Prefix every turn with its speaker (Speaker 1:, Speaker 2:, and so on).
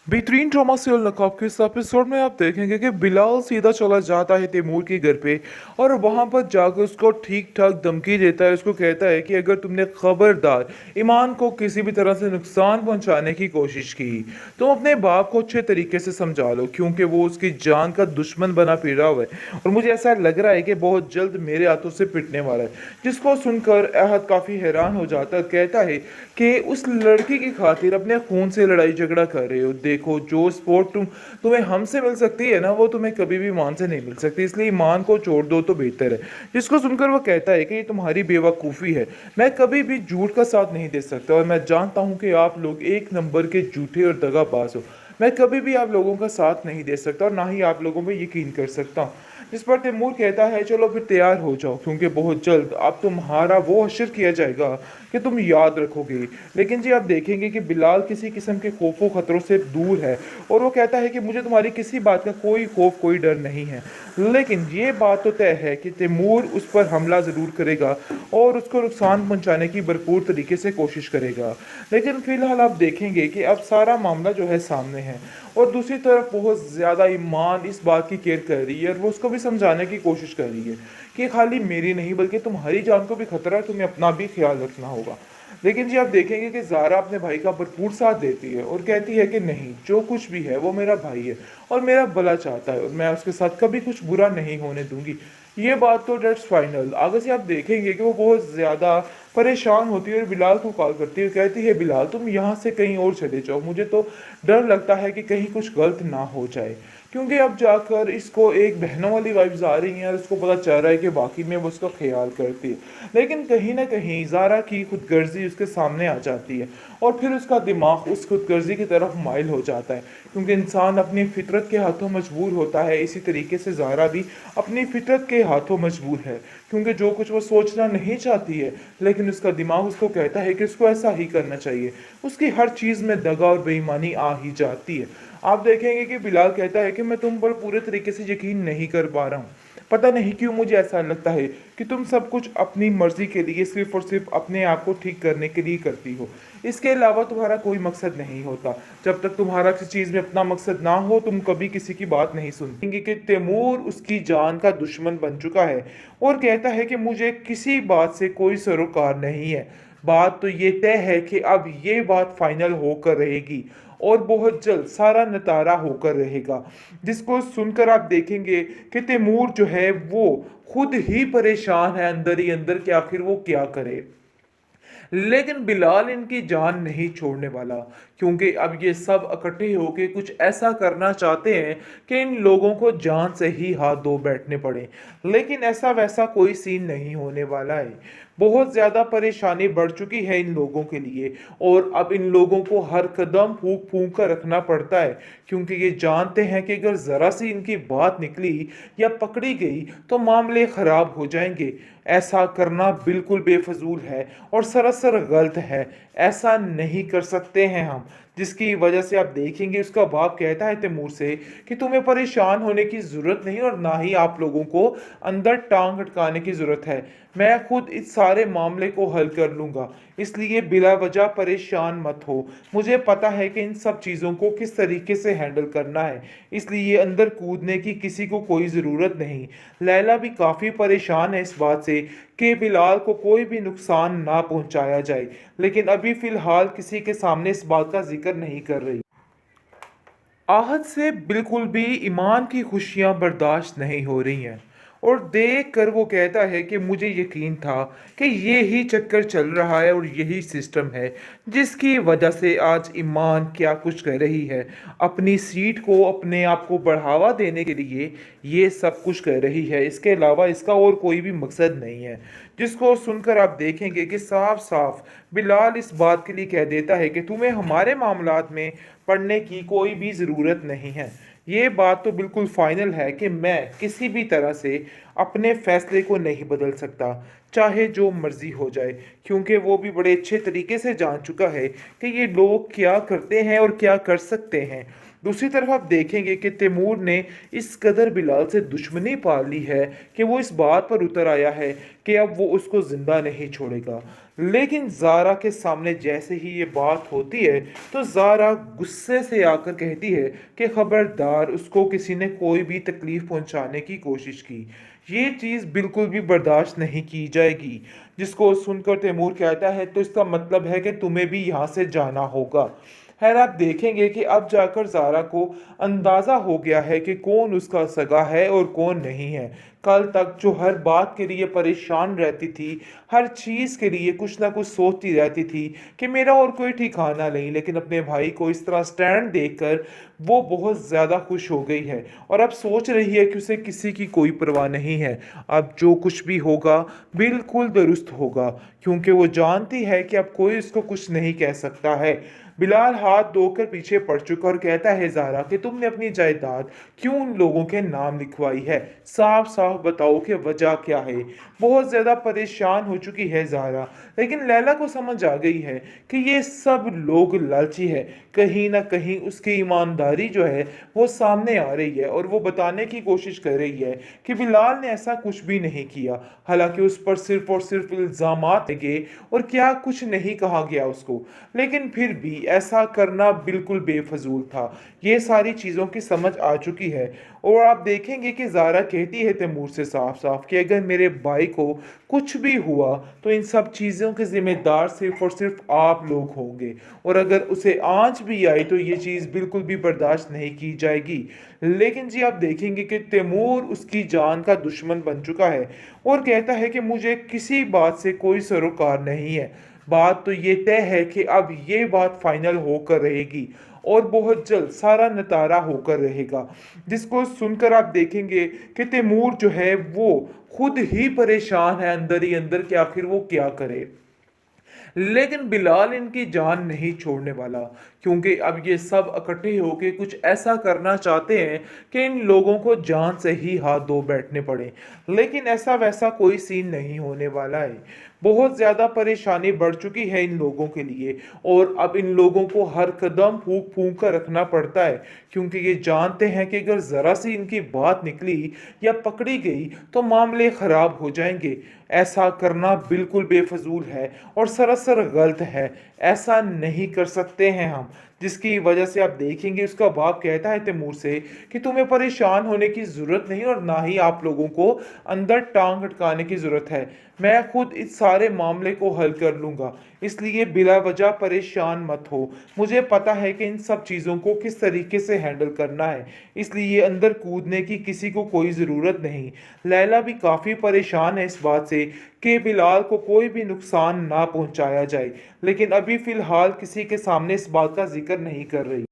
Speaker 1: बेहतरीन drama serial नकाब के इस एपिसोड में आप देखेंगे कि बिलाल सीधा चला जाता है तैमूर के घर पे और वहाँ पर जाकर उसको ठीक ठाक धमकी देता है। उसको कहता है कि अगर तुमने खबरदार ईमान को किसी भी तरह से नुकसान पहुँचाने की कोशिश की, तुम अपने बाप को अच्छे तरीके से समझा लो, क्योंकि वो उसकी जान का दुश्मन बना फिर रहा हुआ है और मुझे ऐसा लग रहा है कि बहुत जल्द मेरे हाथों से पिटने वाला है। जिसको सुनकर अहद काफ़ी हैरान हो जाता है। कहता है कि उस लड़की की खातिर अपने खून से लड़ाई झगड़ा कर रहे हो। देखो, जो स्पोर्ट तुम्हें हमसे मिल सकती है ना, वो तुम्हें कभी भी ईमान से नहीं मिल सकती, इसलिए ईमान को छोड़ दो तो बेहतर है। जिसको सुनकर वो कहता है कि ये तुम्हारी बेवकूफ़ी है, मैं कभी भी झूठ का साथ नहीं दे सकता और मैं जानता हूँ कि आप लोग एक नंबर के झूठे और दगाबाज हो। मैं कभी भी आप लोगों का साथ नहीं दे सकता और ना ही आप लोगों पे यकीन कर सकता हूँ। जिस पर तैमूर कहता है चलो फिर तैयार हो जाओ, क्योंकि बहुत जल्द अब तुम्हारा वो हश्र किया जाएगा कि तुम याद रखोगे। लेकिन जी आप देखेंगे कि बिलाल किसी किस्म के खौफो खतरों से दूर है और वो कहता है कि मुझे तुम्हारी किसी बात का कोई खौफ कोई डर नहीं है। लेकिन ये बात तो तय है कि तैमूर उस पर हमला ज़रूर करेगा और उसको नुकसान पहुंचाने की भरपूर तरीके से कोशिश करेगा। लेकिन फिलहाल आप देखेंगे कि अब सारा मामला जो है सामने है और दूसरी तरफ बहुत ज़्यादा ईमान इस बात की केयर कर रही है और वो उसको भी समझाने की कोशिश कर रही है कि खाली मेरी नहीं बल्कि तुम्हारी जान को भी खतरा है, तुम्हें अपना भी ख्याल रखना होगा। लेकिन जी आप देखेंगे कि ज़ारा अपने भाई का भरपूर साथ देती है और कहती है कि नहीं, जो कुछ भी है वो मेरा भाई है और मेरा भला चाहता है और मैं उसके साथ कभी कुछ बुरा नहीं होने दूंगी। ये बात तो डेट्स फाइनल। आगे से आप देखेंगे कि वो बहुत ज़्यादा परेशान होती है और बिलाल को कॉल करती है। कहती है बिलाल तुम यहाँ से कहीं और चले जाओ, मुझे तो डर लगता है कि कहीं कुछ गलत ना हो जाए, क्योंकि अब जाकर इसको एक बहनों वाली वाइब्स आ रही हैं और इसको पता चल रहा है कि बाकी में वो उसका ख्याल करती है। लेकिन कहीं ना कहीं ज़ारा की खुदगर्जी उसके सामने आ जाती है और फिर उसका दिमाग उस खुदगर्जी की तरफ माइल हो जाता है, क्योंकि इंसान अपनी फितरत के हाथों मजबूर होता है। इसी तरीके से ज़ारा भी अपनी फितरत के हाथों मजबूर है, क्योंकि जो कुछ वो सोचना नहीं चाहती है लेकिन उसका दिमाग उसको कहता है कि उसको ऐसा ही करना चाहिए। उसकी हर चीज़ में दगा और बेईमानी आ ही जाती है। आप देखेंगे कि बिलाल कहता है कि मैं तुम पर पूरे तरीके से यकीन नहीं कर पा रहा हूँ। पता नहीं क्यों मुझे ऐसा लगता है कि तुम सब कुछ अपनी मर्जी के लिए सिर्फ और सिर्फ अपने आप को ठीक करने के लिए करती हो। इसके अलावा तुम्हारा कोई मकसद नहीं होता। जब तक तुम्हारा किसी चीज़ में अपना मकसद ना हो तुम कभी किसी की बात नहीं सुनते। कि तैमूर उसकी जान का दुश्मन बन चुका है और कहता है कि मुझे किसी बात से कोई सरोकार नहीं है। बात तो ये तय है कि अब ये बात फाइनल होकर रहेगी और बहुत जल्द सारा नतारा होकर रहेगा। जिसको सुनकर आप देखेंगे कि तैमूर जो है वो खुद ही परेशान है अंदर ही अंदर कि आखिर वो क्या करे। लेकिन बिलाल इनकी जान नहीं छोड़ने वाला, क्योंकि अब ये सब इकट्ठे होकर कुछ ऐसा करना चाहते हैं कि इन लोगों को जान से ही हाथ धो बैठने पड़े। लेकिन ऐसा वैसा कोई सीन नहीं होने वाला है। बहुत ज़्यादा परेशानी बढ़ चुकी है इन लोगों के लिए और अब इन लोगों को हर कदम फूंक फूंक कर रखना पड़ता है, क्योंकि ये जानते हैं कि अगर ज़रा सी इनकी बात निकली या पकड़ी गई तो मामले ख़राब हो जाएंगे। ऐसा करना बिल्कुल बेफजूल है और सरासर गलत है। ऐसा नहीं कर सकते हैं हम। जिसकी वजह से आप देखेंगे उसका बाप कहता है तैमूर से कि तुम्हें परेशान होने की ज़रूरत नहीं और ना ही आप लोगों को अंदर टांग अटकाने की ज़रूरत है। मैं खुद इस सारे मामले को हल कर लूँगा, इसलिए बिला वजह परेशान मत हो। मुझे पता है कि इन सब चीज़ों को किस तरीके से हैंडल करना है, इसलिए अंदर कूदने की किसी को कोई ज़रूरत नहीं। लैला भी काफ़ी परेशान है इस बात से कि बिलाल को कोई भी नुकसान ना पहुंचाया जाए, लेकिन अभी फ़िलहाल किसी के सामने इस बात का जिक्र नहीं कर रही। आहत से बिल्कुल भी ईमान की खुशियां बर्दाश्त नहीं हो रही हैं और देख कर वो कहता है कि मुझे यकीन था कि ये ही चक्कर चल रहा है और यही सिस्टम है जिसकी वजह से आज ईमान क्या कुछ कर रही है। अपनी सीट को अपने आप को बढ़ावा देने के लिए ये सब कुछ कर रही है, इसके अलावा इसका और कोई भी मकसद नहीं है। जिसको सुनकर आप देखेंगे कि साफ साफ बिलाल इस बात के लिए कह देता है कि तुम्हें हमारे मामलात में पढ़ने की कोई भी ज़रूरत नहीं है। ये बात तो बिल्कुल फाइनल है कि मैं किसी भी तरह से अपने फैसले को नहीं बदल सकता, चाहे जो मर्जी हो जाए, क्योंकि वो भी बड़े अच्छे तरीके से जान चुका है कि ये लोग क्या करते हैं और क्या कर सकते हैं। दूसरी तरफ आप देखेंगे कि तैमूर ने इस कदर बिलाल से दुश्मनी पाल ली है कि वो इस बात पर उतर आया है कि अब वो उसको ज़िंदा नहीं छोड़ेगा। लेकिन ज़ारा के सामने जैसे ही ये बात होती है तो ज़ारा गुस्से से आकर कहती है कि खबरदार, उसको किसी ने कोई भी तकलीफ़ पहुंचाने की कोशिश की, ये चीज़ बिल्कुल भी बर्दाश्त नहीं की जाएगी। जिसको सुनकर तैमूर कहता है तो इसका मतलब है कि तुम्हें भी यहाँ से जाना होगा। खैर, आप देखेंगे कि अब जाकर ज़ारा को अंदाज़ा हो गया है कि कौन उसका सगा है और कौन नहीं है। कल तक जो हर बात के लिए परेशान रहती थी, हर चीज़ के लिए कुछ ना कुछ सोचती रहती थी कि मेरा और कोई ठिकाना नहीं, लेकिन अपने भाई को इस तरह स्टैंड देखकर वो बहुत ज़्यादा खुश हो गई है और अब सोच रही है कि उसे किसी की कोई परवाह नहीं है। अब जो कुछ भी होगा बिल्कुल दुरुस्त होगा, क्योंकि वो जानती है कि अब कोई उसको कुछ नहीं कह सकता है। बिलाल हाथ धोकर पीछे पड़ चुका और कहता है, ज़ारा कि तुमने अपनी जायदाद क्यों उन लोगों के नाम लिखवाई है? साफ साफ बताओ कि वजह क्या है। बहुत ज़्यादा परेशान हो चुकी है ज़ारा, लेकिन लैला को समझ आ गई है कि ये सब लोग लालची है। कहीं ना कहीं उसकी ईमानदारी जो है वो सामने आ रही है और वो बताने की कोशिश कर रही है कि बिलाल ने ऐसा कुछ भी नहीं किया। हालांकि उस पर सिर्फ और सिर्फ इल्ज़ामात लगे और क्या कुछ नहीं कहा गया उसको, लेकिन फिर भी ऐसा करना बिल्कुल बेफजूल था। ये सारी चीज़ों की समझ आ चुकी है और आप देखेंगे कि ज़ारा कहती है तैमूर से साफ साफ कि अगर मेरे भाई को कुछ भी हुआ तो इन सब चीज़ों के ज़िम्मेदार सिर्फ और सिर्फ आप लोग होंगे, और अगर उसे आंच भी आई तो ये चीज़ बिल्कुल भी बर्दाश्त नहीं की जाएगी। लेकिन जी, आप देखेंगे कि तैमूर उसकी जान का दुश्मन बन चुका है और कहता है कि मुझे किसी बात से कोई सरोकार नहीं है। बात तो ये तय है कि अब ये बात फाइनल होकर रहेगी और बहुत जल्द सारा नतारा होकर रहेगा। जिसको सुनकर आप देखेंगे कि तैमूर जो है वो खुद ही परेशान है अंदर ही अंदर कि आखिर वो क्या करे। लेकिन बिलाल इनकी जान नहीं छोड़ने वाला, क्योंकि अब ये सब इकट्ठे होके कुछ ऐसा करना चाहते हैं कि इन लोगों को जान से ही हाथ धो बैठने पड़े। लेकिन ऐसा वैसा कोई सीन नहीं होने वाला है। बहुत ज़्यादा परेशानी बढ़ चुकी है इन लोगों के लिए और अब इन लोगों को हर कदम फूंक फूंक कर रखना पड़ता है, क्योंकि ये जानते हैं कि अगर ज़रा सी इनकी बात निकली या पकड़ी गई तो मामले ख़राब हो जाएंगे। ऐसा करना बिल्कुल बेफजूल है और सरासर गलत है। ऐसा नहीं कर सकते हैं हम। जिसकी वजह से आप देखेंगे उसका बाप कहता है तैमूर से कि तुम्हें परेशान होने की ज़रूरत नहीं और ना ही आप लोगों को अंदर टांग अटकाने की ज़रूरत है। मैं खुद इस सारे मामले को हल कर लूँगा, इसलिए बिला वजह परेशान मत हो। मुझे पता है कि इन सब चीज़ों को किस तरीके से हैंडल करना है, इसलिए अंदर कूदने की किसी को कोई ज़रूरत नहीं। लैला भी काफ़ी परेशान है इस बात से कि बिलाल को कोई भी नुकसान ना पहुंचाया जाए, लेकिन अभी फ़िलहाल किसी के सामने इस बात का जिक्र नहीं कर रही।